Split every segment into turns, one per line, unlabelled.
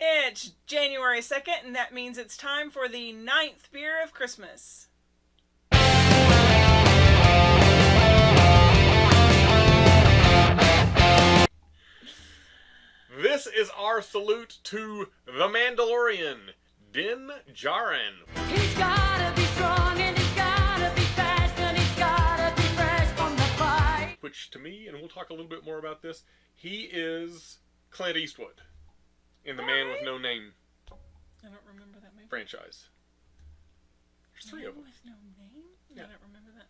It's January 2nd, and that means it's time for the 9th beer of Christmas.
This is our salute to the Mandolorian, Djarin.
He's gotta be strong and he's gotta be fast and he's gotta be fresh from the fight.
Which to me, and we'll talk a little bit more about this, he is Clint Eastwood in the Man with No Name
I don't remember that movie.
franchise. There's three of them.
With no name?
Yeah.
I don't remember that.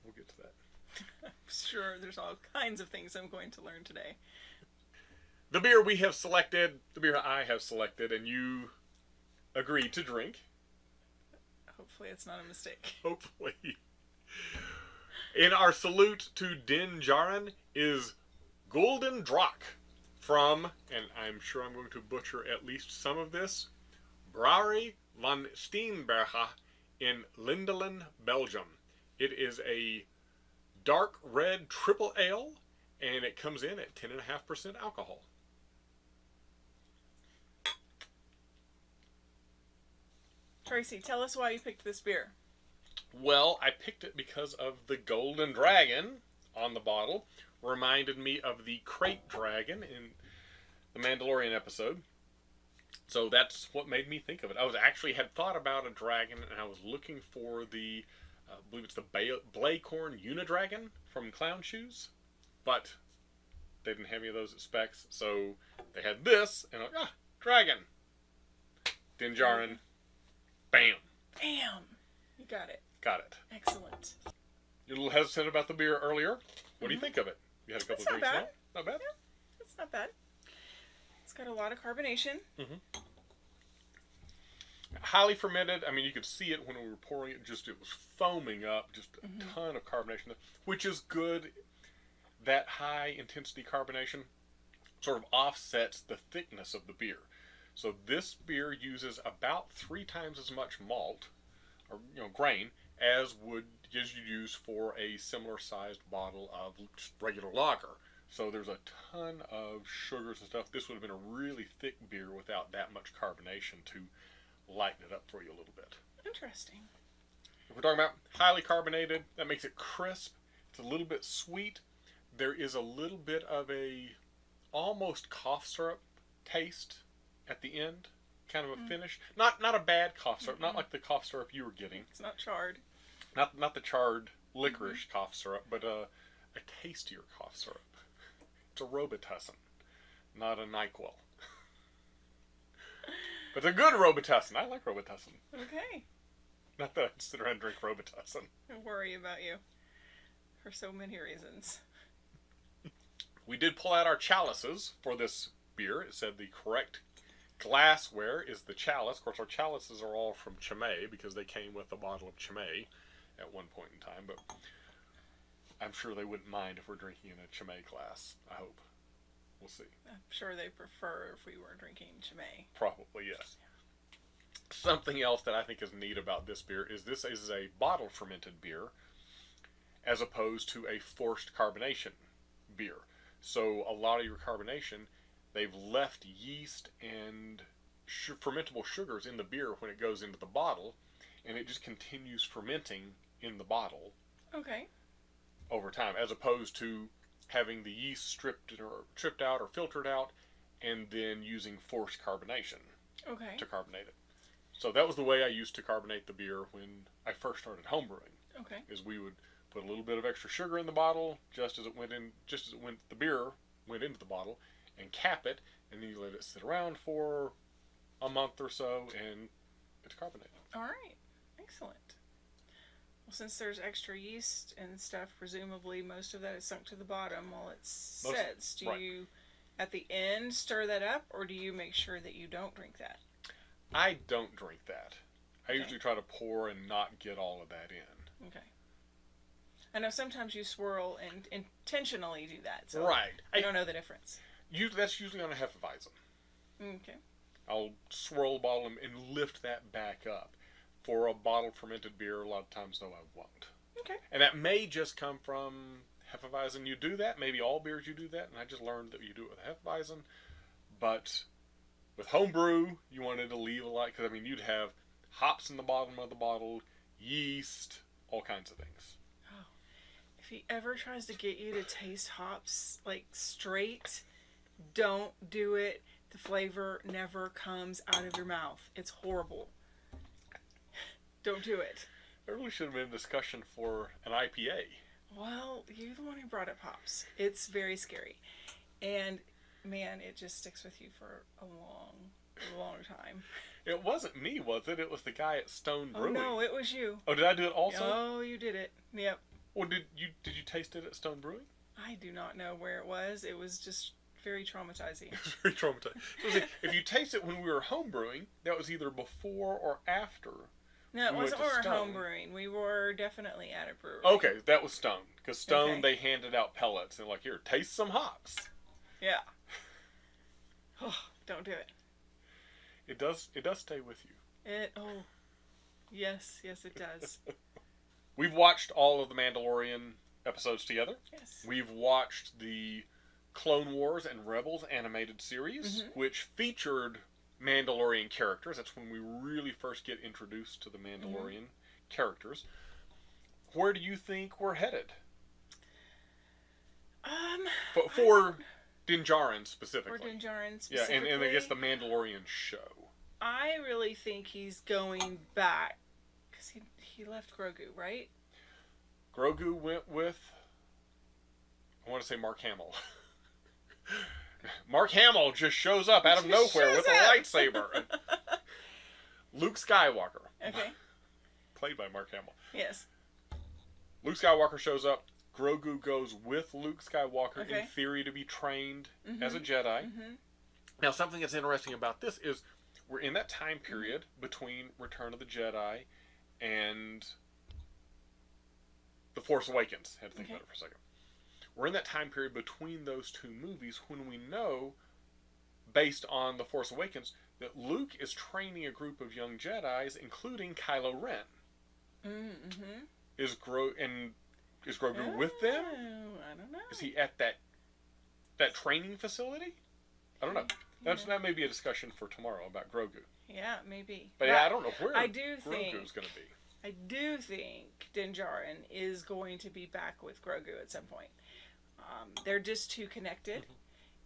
We'll get to that.
I'm sure there's all kinds of things I'm going to learn today.
The beer we have selected, the beer I have selected, and you agreed to drink.
Hopefully it's not a mistake.
Hopefully. In our salute to Djarin is Gulden Draak from, and I'm sure I'm going to butcher at least some of this, Brouwerij Van Steenberge in Lindelen, Belgium. It is a dark red triple ale, and it comes in at 10.5% alcohol.
Tracy, tell us why you picked this beer.
Well, I picked it because of the golden dragon on the bottle. Reminded me of the crate dragon in the Mandolorian episode. So that's what made me think of it. I had thought about a dragon, and I was looking for the, I believe it's the Blaecorn Unidragon from Clown Shoes. But they didn't have any of those at Specs, so they had this, and I'm like, dragon. Djarin. Bam.
Bam! You got it.
Got it.
Excellent.
You're a little hesitant about the beer earlier. What do you think of it? You had a couple
It's
of
not
drinks
bad.
now? Not bad?
Yeah, it's not bad. It's got a lot of carbonation.
Mm-hmm. Highly fermented. I mean, you could see it when we were pouring it. It was foaming up. Just a ton of carbonation, which is good. That high intensity carbonation sort of offsets the thickness of the beer. So this beer uses about 3 times as much malt, or grain, as you use for a similar sized bottle of just regular lager. So there's a ton of sugars and stuff. This would have been a really thick beer without that much carbonation to lighten it up for you a little bit.
Interesting.
If we're talking about highly carbonated, that makes it crisp. It's a little bit sweet. There is a little bit of a almost cough syrup taste at the end, kind of a finish. Not a bad cough syrup, not like the cough syrup you were getting.
It's not charred.
Not the charred licorice cough syrup, but a tastier cough syrup. It's a Robitussin, not a NyQuil. But a good Robitussin. I like Robitussin.
Okay.
Not that I sit around and drink Robitussin.
I worry about you for so many reasons.
We did pull out our chalices for this beer. It said the correct glassware is the chalice. Of course, our chalices are all from Chimay because they came with a bottle of Chimay at one point in time. But I'm sure they wouldn't mind if we're drinking in a Chimay glass. I hope. We'll see.
I'm sure they prefer if we were drinking Chimay.
Probably, yes. Something else that I think is neat about this beer is this is a bottle fermented beer as opposed to a forced carbonation beer. So a lot of your carbonation, they've left yeast and fermentable sugars in the beer when it goes into the bottle, and it just continues fermenting in the bottle.
Okay.
Over time, as opposed to having the yeast stripped out or filtered out, and then using forced carbonation to carbonate it. So that was the way I used to carbonate the beer when I first started homebrewing.
Okay.
Is we would put a little bit of extra sugar in the bottle the beer went into the bottle, and cap it, and then you let it sit around for a month or so, and it's carbonated.
All right. Excellent. Well, since there's extra yeast and stuff, presumably most of that is sunk to the bottom while it sits. Do you, at the end, stir that up, or do you make sure that you don't drink that?
I don't drink that. I usually try to pour and not get all of that in.
Okay. I know sometimes you swirl and intentionally do that, so I don't know the difference.
That's usually on a Hefeweizen.
Okay.
I'll swirl the bottle and lift that back up. For a bottled fermented beer, a lot of times, though, I won't.
Okay.
And that may just come from Hefeweizen. You do that. Maybe all beers you do that. And I just learned that you do it with Hefeweizen. But with homebrew, you wanted to leave a lot, because, I mean, you'd have hops in the bottom of the bottle, yeast, all kinds of things.
Oh. If he ever tries to get you to taste hops, like, straight, don't do it. The flavor never comes out of your mouth. It's horrible. Don't do it.
There really should have been a discussion for an IPA.
Well, you're the one who brought up hops. It's very scary. And, man, it just sticks with you for a long time.
It wasn't me, was it? It was the guy at Stone Brewing.
Oh, no, it was you.
Oh, did I do it also?
Oh, you did it. Yep.
Well, did you taste it at Stone Brewing?
I do not know where it was. It was just very traumatizing.
It was very traumatizing. So, if you taste it when we were home brewing, that was either before or after.
No, it
we
wasn't
went
when
to
we were home
Stone.
brewing. We were definitely at a brewery.
Okay, that was Stone. Because Stone,
Okay.
they handed out pellets. And like, here, taste some hops.
Yeah. Oh, don't do it.
It does stay with you.
Yes, it does.
We've watched all of the Mandalorian episodes together.
Yes.
We've watched the Clone Wars and Rebels animated series, which featured Mandalorian characters. That's when we really first get introduced to the Mandalorian characters. Where do you think we're headed? For Djarin specifically.
For Djarin
Yeah,
specifically.
and I guess the Mandalorian show.
I really think he's going back because he left Grogu, right?
Grogu went with, I want to say Mark Hamill. Mark Hamill just shows up out of nowhere with a lightsaber. Luke Skywalker.
Okay.
Played by Mark Hamill.
Yes.
Luke Skywalker shows up. Grogu goes with Luke Skywalker
Okay.
in theory to be trained as a Jedi. Now, something that's interesting about this is we're in that time period between Return of the Jedi and The Force Awakens. I had to think about it for a second. We're in that time period between those two movies when we know, based on The Force Awakens, that Luke is training a group of young Jedis, including Kylo Ren.
Mm-hmm.
Is Grogu with them?
I don't know.
Is he at that training facility? I don't know. That may be a discussion for tomorrow about Grogu.
Yeah, maybe.
But yeah, I don't know where
I do think
Grogu's going to be.
I do think Din Djarin is going to be back with Grogu at some point. They're just too connected.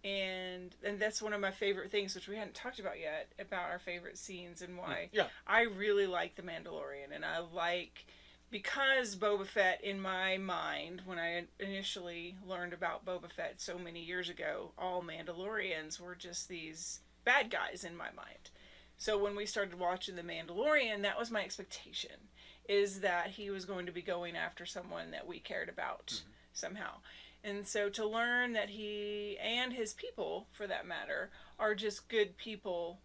And that's one of my favorite things, which we hadn't talked about yet, about our favorite scenes and why.
Yeah.
I really like The Mandalorian, and I like, because Boba Fett, in my mind, when I initially learned about Boba Fett so many years ago, all Mandalorians were just these bad guys in my mind. So when we started watching The Mandalorian, that was my expectation, is that he was going to be going after someone that we cared about somehow. And so to learn that he and his people, for that matter, are just good people,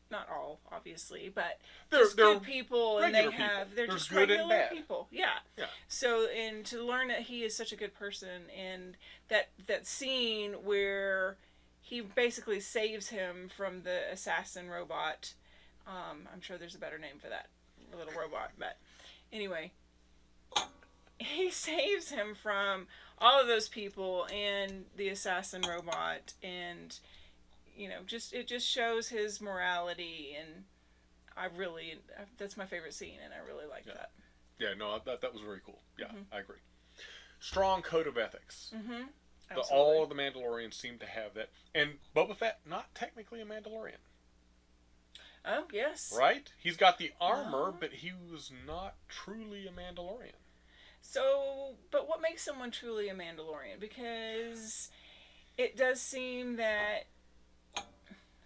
not all, obviously, but
They're
good people, and they're
They're
just
good and
regular
bad.
people. Yeah. So, and to learn that he is such a good person, and that scene where he basically saves him from the assassin robot. I'm sure there's a better name for that little robot, but anyway, he saves him from all of those people and the assassin robot, and it just shows his morality, and that's my favorite scene, and I really like that.
Yeah, no, that was very cool. Yeah, I agree. Strong code of ethics. All of the Mandalorians seem to have that, and Boba Fett, not technically a Mandalorian.
Oh, yes.
Right? He's got the armor, but he was not truly a Mandalorian.
So, but what makes someone truly a Mandalorian? Because it does seem that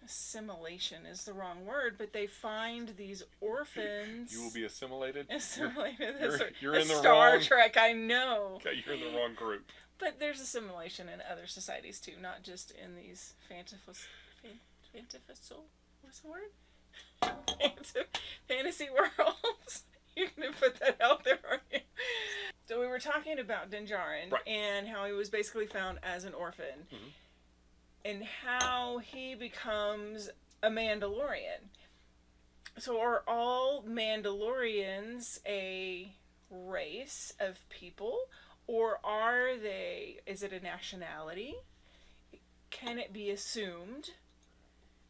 assimilation is the wrong word, but they find these orphans.
You will be assimilated.
Assimilated.
You're in the
Star
wrong.
Trek, I know.
Okay, you're in the wrong group.
But there's assimilation in other societies too, not just in these what's the word? Fantasy worlds. You're gonna put that out there, aren't you? So we were talking about Din Djarin,
Right.
and how he was basically found as an orphan, and how he becomes a Mandalorian. So are all Mandalorians a race of people, or is it a nationality? Can it be assumed?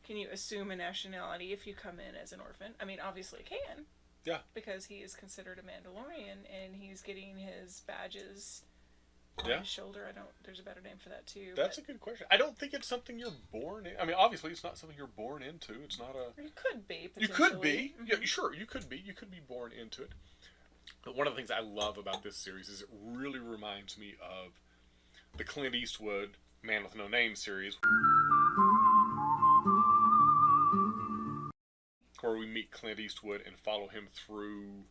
Can you assume a nationality if you come in as an orphan? I mean, obviously it can.
Yeah.
Because he is considered a Mandalorian and he's getting his badges on his shoulder. There's a better name for that too.
That's a good question. I don't think it's something you're born in. I mean, obviously it's not something you're born into. It's not a...
You could be,
You could be. Mm-hmm. Yeah, sure, you could be. You could be born into it. But one of the things I love about this series is it really reminds me of the Clint Eastwood Man with No Name series, where we meet Clint Eastwood and follow him through...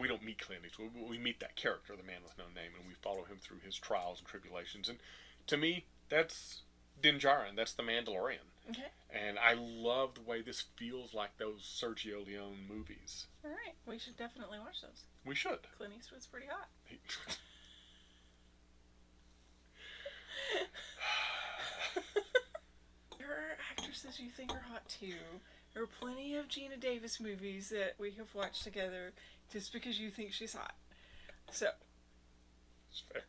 we don't meet Clint Eastwood, but we meet that character, the Man with No Name, and we follow him through his trials and tribulations. And to me, that's Djarin. That's the Mandalorian.
Okay.
And I love the way this feels like those Sergio Leone movies.
All right. We should definitely watch those.
We should.
Clint Eastwood's pretty hot. There are actresses you think are hot too. There are plenty of Geena Davis movies that we have watched together just because you think she's hot. So.
It's fair.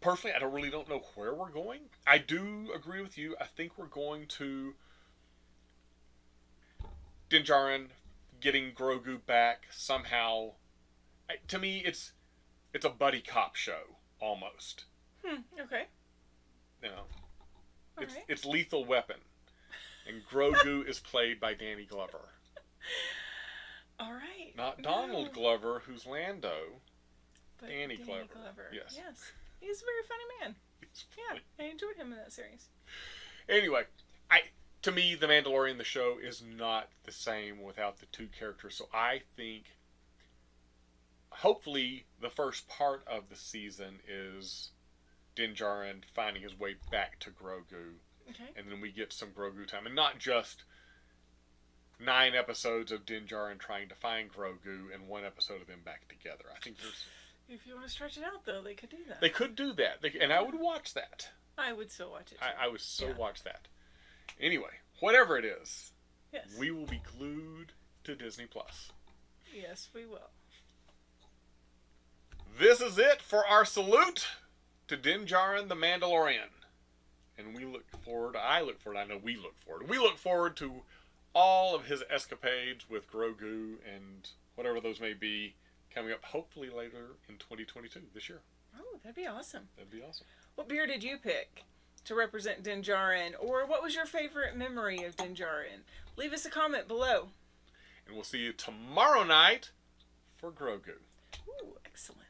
Personally, I don't know where we're going. I do agree with you. I think we're going to Djarin getting Grogu back somehow. To me, it's a buddy cop show almost.
Okay.
You know,
All right.
It's Lethal Weapon, and Grogu is played by Danny Glover.
All right.
Not Donald Glover, who's Lando.
But
Danny Glover.
Yes. He's a very funny man.
He's funny.
Yeah, I enjoyed him in that series.
Anyway, to me, The Mandalorian, the show, is not the same without the two characters. So I think, hopefully, the first part of the season is Djarin finding his way back to Grogu.
Okay.
And then we get some Grogu time. And not just 9 episodes of Djarin trying to find Grogu and 1 episode of them back together. I think there's...
If you want to stretch it out, though, they could do that.
They could do that. And I would watch that.
I would still watch it, too.
I would so watch that. Anyway, whatever it is,
yes,
we will be glued to Disney+.
Yes, we will.
This is it for our salute to Djarin the Mandalorian. And we look forward to all of his escapades with Grogu and whatever those may be coming up hopefully later in 2022, this year.
Oh, that'd be awesome.
That'd be awesome.
What beer did you pick to represent Djarin? Or what was your favorite memory of Djarin? Leave us a comment below.
And we'll see you tomorrow night for Grogu.
Ooh, excellent.